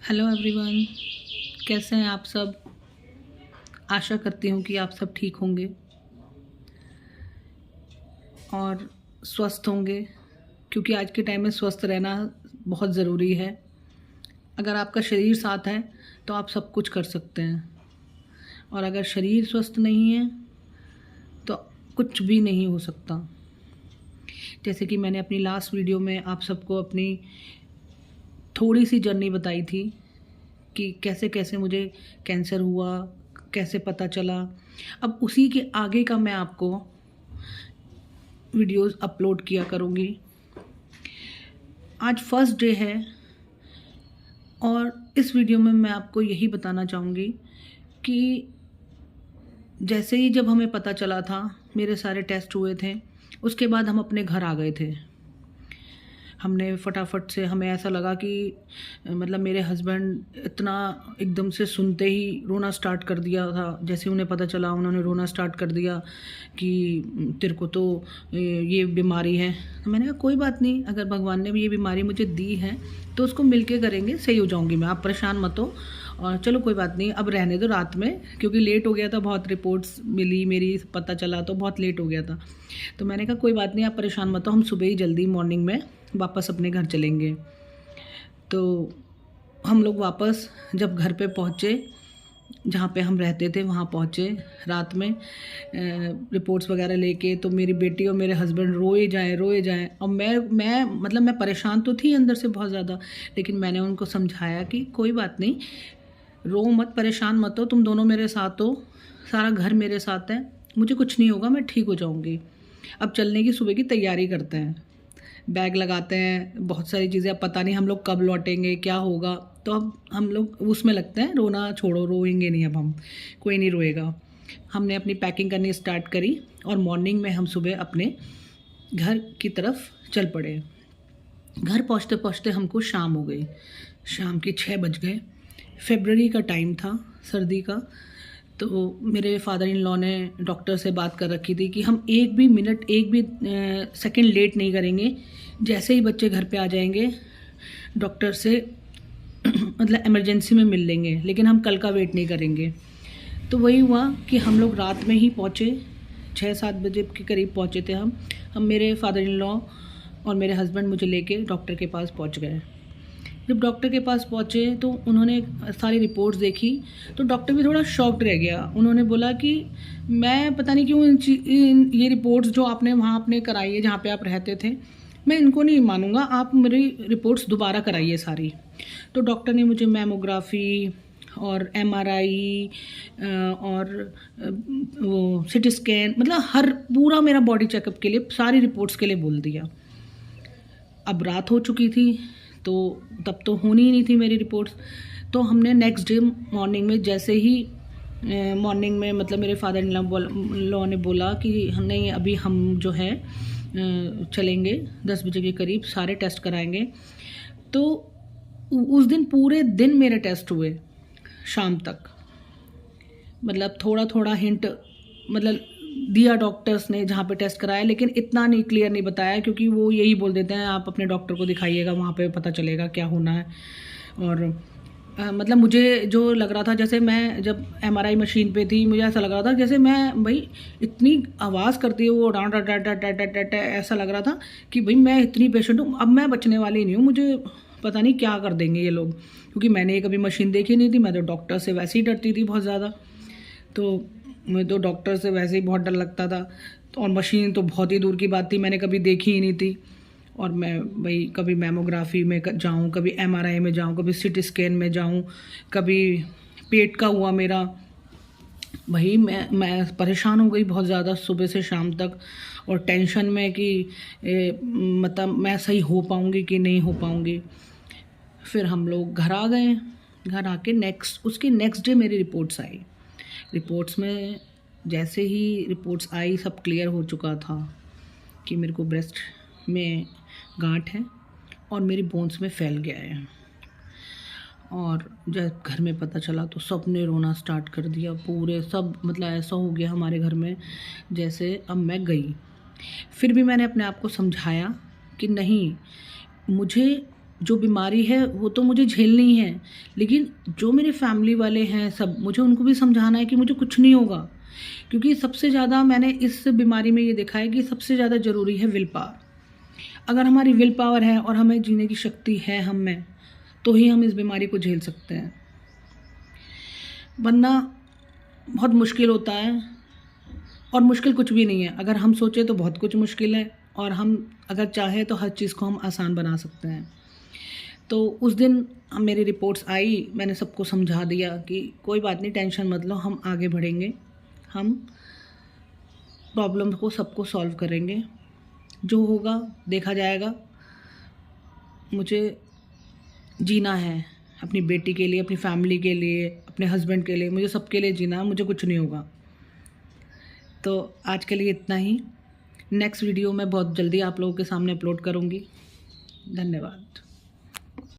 Hello everyone, कैसे हैं आप सब। आशा करती हूँ कि आप सब ठीक होंगे और स्वस्थ होंगे, क्योंकि आज के टाइम में स्वस्थ रहना बहुत ज़रूरी है। अगर आपका शरीर साथ है तो आप सब कुछ कर सकते हैं, और अगर शरीर स्वस्थ नहीं है तो कुछ भी नहीं हो सकता। जैसे कि मैंने अपनी लास्ट वीडियो में आप सबको अपनी थोड़ी सी जर्नी बताई थी कि कैसे कैसे मुझे कैंसर हुआ, कैसे पता चला। अब उसी के आगे का मैं आपको वीडियोस अपलोड किया करूँगी। आज फर्स्ट डे है और इस वीडियो में मैं आपको यही बताना चाहूँगी कि जैसे ही जब हमें पता चला था, मेरे सारे टेस्ट हुए थे, उसके बाद हम अपने घर आ गए थे। हमने फटाफट से, हमें ऐसा लगा कि मतलब मेरे हस्बैंड इतना एकदम से सुनते ही रोना स्टार्ट कर दिया था। जैसे उन्हें पता चला उन्होंने रोना स्टार्ट कर दिया कि तेरे को तो ये बीमारी है। तो मैंने कहा कोई बात नहीं, अगर भगवान ने भी ये बीमारी मुझे दी है तो उसको मिलके करेंगे, सही हो जाऊंगी मैं, आप परेशान मत हो। और चलो कोई बात नहीं, अब रहने दो रात में, क्योंकि लेट हो गया था, बहुत रिपोर्ट्स मिली मेरी, पता चला तो बहुत लेट हो गया था। तो मैंने कहा कोई बात नहीं, आप परेशान मत हो, हम सुबह ही जल्दी मॉर्निंग में वापस अपने घर चलेंगे। तो हम लोग वापस जब घर पे पहुँचे, जहाँ पे हम रहते थे वहाँ पहुँचे रात में रिपोर्ट्स वगैरह लेके, तो मेरी बेटी और मेरे हस्बैंड रोए जाएं। और मैं परेशान तो थी अंदर से बहुत ज़्यादा, लेकिन मैंने उनको समझाया कि कोई बात नहीं, रो मत, परेशान मत हो, तुम दोनों मेरे साथ हो, सारा घर मेरे साथ है, मुझे कुछ नहीं होगा, मैं ठीक हो जाऊँगी। अब चलने की सुबह की तैयारी करते हैं, बैग लगाते हैं, बहुत सारी चीज़ें, अब पता नहीं हम लोग कब लौटेंगे, क्या होगा। तो अब हम लोग उसमें लगते हैं, रोना छोड़ो, रोएंगे नहीं, अब हम, कोई नहीं रोएगा। हमने अपनी पैकिंग करनी स्टार्ट करी और मॉर्निंग में हम सुबह अपने घर की तरफ चल पड़े। घर पहुँचते पहुँचते हमको शाम हो गई, शाम के 6 बज गए। फरवरी का टाइम था, सर्दी का। तो मेरे फादर इन लॉ ने डॉक्टर से बात कर रखी थी कि हम एक भी मिनट, एक भी सेकंड लेट नहीं करेंगे। जैसे ही बच्चे घर पे आ जाएंगे डॉक्टर से मतलब इमरजेंसी में मिल लेंगे, लेकिन हम कल का वेट नहीं करेंगे। तो वही हुआ कि हम लोग रात में ही पहुँचे, 6-7 बजे के करीब पहुँचे थे हम मेरे फादर इन लॉ और मेरे हस्बैंड मुझे लेके डॉक्टर के पास पहुँच गए। जब डॉक्टर के पास पहुँचे तो उन्होंने सारी रिपोर्ट्स देखी, तो डॉक्टर भी थोड़ा शॉक्ड रह गया। उन्होंने बोला कि मैं पता नहीं क्यों ये रिपोर्ट्स जो आपने वहाँ आपने कराई है, जहाँ पे आप रहते थे, मैं इनको नहीं मानूंगा, आप मेरी रिपोर्ट्स दोबारा कराइए सारी। तो डॉक्टर ने मुझे मैमोग्राफी और MRI और वो CT स्कैन, मतलब हर पूरा मेरा बॉडी चेकअप के लिए, सारी रिपोर्ट्स के लिए बोल दिया। अब रात हो चुकी थी, तो तब तो होनी ही नहीं थी मेरी रिपोर्ट्स। तो हमने नेक्स्ट डे मॉर्निंग में, जैसे ही मॉर्निंग में मतलब मेरे फादर इन लॉ ने बोला कि नहीं, अभी हम जो है चलेंगे 10 बजे के करीब, सारे टेस्ट कराएंगे। तो उस दिन पूरे दिन मेरे टेस्ट हुए शाम तक, मतलब थोड़ा थोड़ा हिंट मतलब दिया डॉक्टर्स ने जहाँ पे टेस्ट कराया, लेकिन इतना नहीं, क्लियर नहीं बताया, क्योंकि वो यही बोल देते हैं आप अपने डॉक्टर को दिखाइएगा, वहाँ पे पता चलेगा क्या होना है। और मतलब मुझे जो लग रहा था, जैसे मैं जब MRI मशीन पे थी, मुझे ऐसा लग रहा था जैसे मैं, भाई इतनी आवाज़ करती है वो, डांट डांट डांट डांट डांट डांट, ऐसा लग रहा था कि भाई मैं इतनी पेशेंट हूँ, अब मैं बचने वाली नहीं हूँ, मुझे पता नहीं क्या कर देंगे ये लोग, क्योंकि मैंने कभी मशीन देखी नहीं थी। मैं तो डॉक्टर से वैसे ही डरती थी बहुत ज़्यादा, तो मैं तो डॉक्टर से वैसे ही बहुत डर लगता था। तो और मशीन तो बहुत ही दूर की बात थी, मैंने कभी देखी ही नहीं थी। और मैं भाई कभी मैमोग्राफी में जाऊँ, कभी MRI में जाऊँ, कभी CT स्कैन में जाऊँ, कभी पेट का हुआ मेरा। भाई मैं परेशान हो गई बहुत ज़्यादा सुबह से शाम तक, और टेंशन में कि मतलब मैं सही हो पाऊँगी कि नहीं हो पाऊँगी। फिर हम लोग घर आ गए। घर आके उसके नेक्स्ट डे मेरी रिपोर्ट्स आई। रिपोर्ट्स में जैसे ही रिपोर्ट्स आई, सब क्लियर हो चुका था कि मेरे को ब्रेस्ट में गांठ है और मेरी बोन्स में फैल गया है। और जब घर में पता चला तो सब ने रोना स्टार्ट कर दिया, पूरे सब, मतलब ऐसा हो गया हमारे घर में जैसे अब मैं गई। फिर भी मैंने अपने आप को समझाया कि नहीं, मुझे जो बीमारी है वो तो मुझे झेलनी है, लेकिन जो मेरे फैमिली वाले हैं सब, मुझे उनको भी समझाना है कि मुझे कुछ नहीं होगा। क्योंकि सबसे ज़्यादा मैंने इस बीमारी में ये देखा है कि सबसे ज़्यादा ज़रूरी है विल पावर। अगर हमारी विल पावर है और हमें जीने की शक्ति है हम में, तो ही हम इस बीमारी को झेल सकते हैं, वरना बहुत मुश्किल होता है। और मुश्किल कुछ भी नहीं है, अगर हम सोचें तो बहुत कुछ मुश्किल है, और हम अगर चाहें तो हर चीज़ को हम आसान बना सकते हैं। तो उस दिन मेरी रिपोर्ट्स आई, मैंने सबको समझा दिया कि कोई बात नहीं, टेंशन मत लो, हम आगे बढ़ेंगे, हम प्रॉब्लम को सबको सॉल्व करेंगे, जो होगा देखा जाएगा। मुझे जीना है अपनी बेटी के लिए, अपनी फैमिली के लिए, अपने हस्बैंड के लिए, मुझे सबके लिए जीना है, मुझे कुछ नहीं होगा। तो आज के लिए इतना ही। नेक्स्ट वीडियो मैं बहुत जल्दी आप लोगों के सामने अपलोड करूँगी। धन्यवाद।